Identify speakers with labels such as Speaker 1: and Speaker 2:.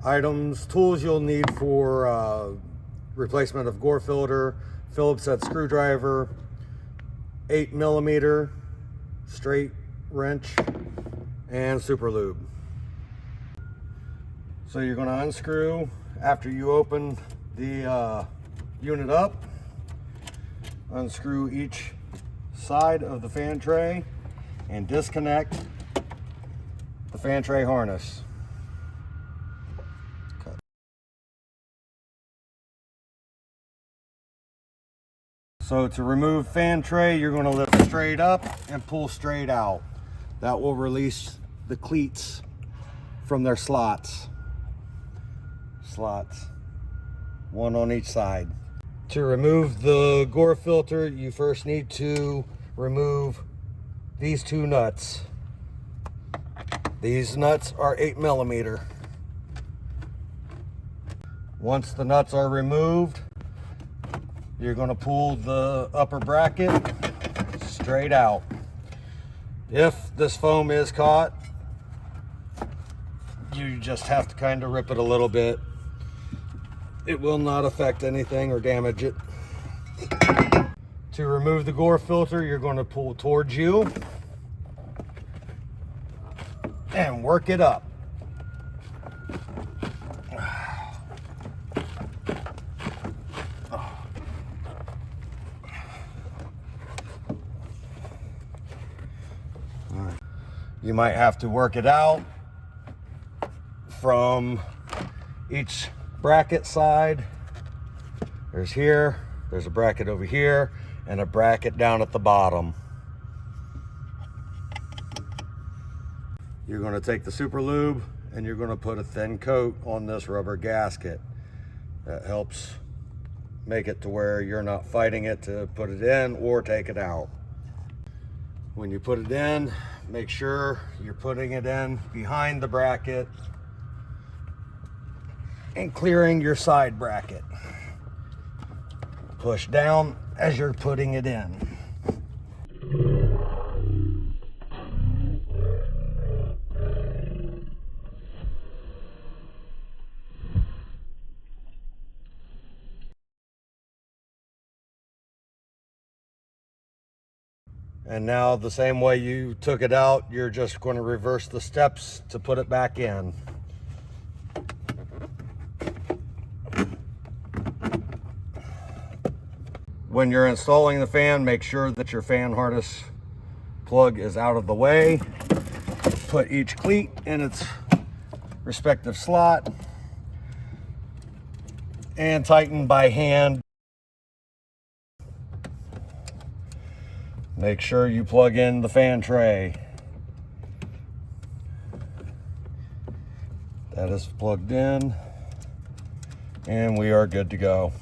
Speaker 1: Items, tools you'll need for replacement of Gore filter: Phillips head screwdriver, 8mm straight wrench, and super lube. So you're going to unscrew after you open the unit up. Unscrew each side of the fan tray and disconnect the fan tray harness. So to remove fan tray, you're going to lift straight up and pull straight out. That will release the cleats from their slots. One on each side. To remove the Gore filter, you first need to remove these two nuts. These nuts are 8mm. Once the nuts are removed, you're going to pull the upper bracket straight out. If this foam is caught, you just have to kind of rip it a little bit. It will not affect anything or damage it. To remove the Gore filter, you're going to pull towards you and work it up. You might have to work it out from each bracket side. There's a bracket over here, and a bracket down at the bottom. You're going to take the super lube and you're going to put a thin coat on this rubber gasket. That helps make it to where you're not fighting it to put it in or take it out. When you put it in, make sure you're putting it in behind the bracket and clearing your side bracket. Push down as you're putting it in. And now the same way you took it out, you're just going to reverse the steps to put it back in. When you're installing the fan, make sure that your fan harness plug is out of the way. Put each cleat in its respective slot and tighten by hand. Make sure you plug in the fan tray. That is plugged in, and we are good to go.